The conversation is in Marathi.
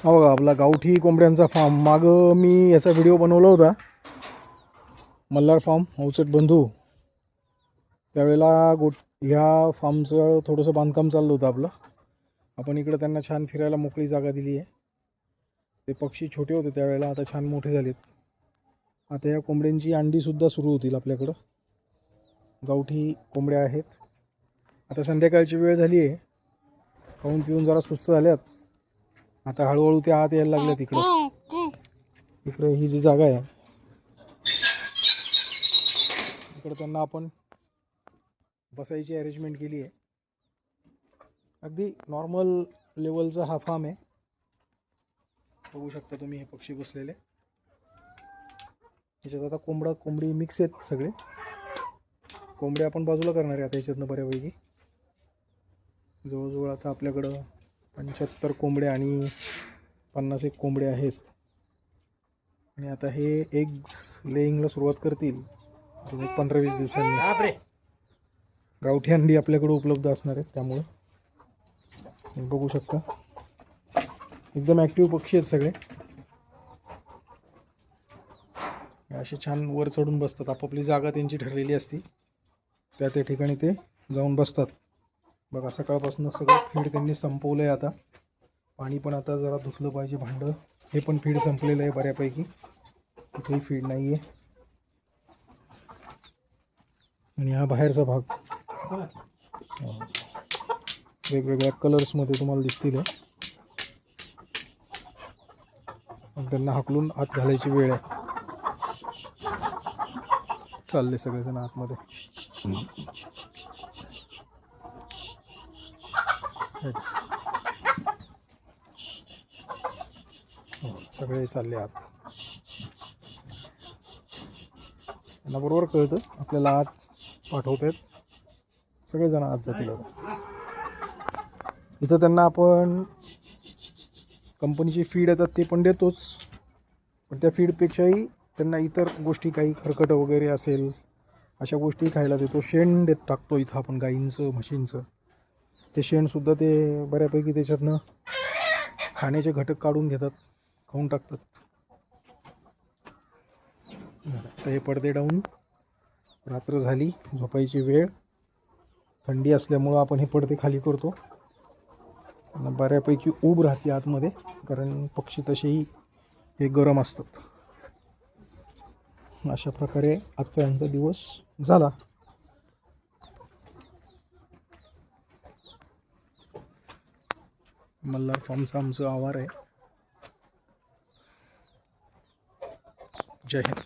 हो बघा आपला गावठी कोंबड्यांचा फार्म. मागं मी याचा व्हिडिओ बनवला होता, मल्हार फार्म अवचट बंधू. त्यावेळेला ह्या फार्मचं थोडंसं बांधकाम चाललं होतं आपलं. आपण इकडं त्यांना छान फिरायला मोकळी जागा दिली आहे. ते पक्षी छोटे होते त्यावेळेला, आता छान मोठे झालेत. आता या कोंबड्यांची अंडीसुद्धा सुरू होतील आपल्याकडं. गावठी कोंबड्या आहेत. आता संध्याकाळची वेळ झाली आहे, खाऊन पिऊन जरा सुस्त झाल्यात. आता हळूहळू ते आत यायला लागल्यात. इकडे ही जी जागा आहे, इकडे त्यांना आपण बसायची अरेंजमेंट केली आहे. अगदी नॉर्मल लेवलचा हा फार्म आहे. बघू शकता तुम्ही हे पक्षी बसलेले. याच्यात आता कोंबडी मिक्स आहेत सगळे. कोंबड्या आपण बाजूला करणार आहे आता याच्यातनं बऱ्यापैकी. जवळजवळ आता आपल्याकडं 75 कोंबड्या आणि 50 एक कोंबड्या आहेत. आणि आता हे एग्स लेईंगला सुरुवात करतील अजून एक 15-20 दिवसांनी. गावठी अंडी आपल्याकडे उपलब्ध असणार आहेत. त्यामुळे बघू शकता एकदम ॲक्टिव्ह पक्षी आहेत सगळे. असे छान वर चढून बसतात. आपापली जागा त्यांची ठरलेली असती, त्या ठिकाणी ते जाऊन बसतात. बघा सकाळपासून सगळं फीड त्यांनी संपवलं आहे. आता पाणी पण आता जरा धुतलं पाहिजे भांडं. हे पण फीड संपलेलं आहे बऱ्यापैकी. इथेही फीड नाही आहे. आणि हा बाहेरचा भाग वेगवेगळ्या कलर्समध्ये तुम्हाला दिसतील. त्यांना हाकलून आत घालायची वेळ आहे. चालले सगळेजण आतमध्ये. सगळे चालले आत. त्यांना बरोबर कळतं आपल्याला आत पाठवत आहेत. सगळेजण आत जातील. इथं त्यांना आपण कंपनीची फीड येतात ते पण देतोच, पण त्या फीडपेक्षाही त्यांना इतर गोष्टी काही खरकट वगैरे असेल अशा गोष्टी खायला देतो. शेण टाकतो इथं आपण गाईंचं म्हशींचं. ते शेणसुद्धा ते बऱ्यापैकी त्याच्यातनं खाण्याचे घटक काढून घेतात, खाऊन टाकतात. तर हे पडदे डाऊन. रात्र झाली, झोपायची वेळ. थंडी असल्यामुळं आपण हे पडदे खाली करतो. बऱ्यापैकी ऊब राहते आतमध्ये, कारण पक्षी तसेही हे गरम असतात. अशा प्रकारे आजचा यांचा दिवस झाला. मल्हार फार्मचं आमचं आवार आहे. जय हिंद.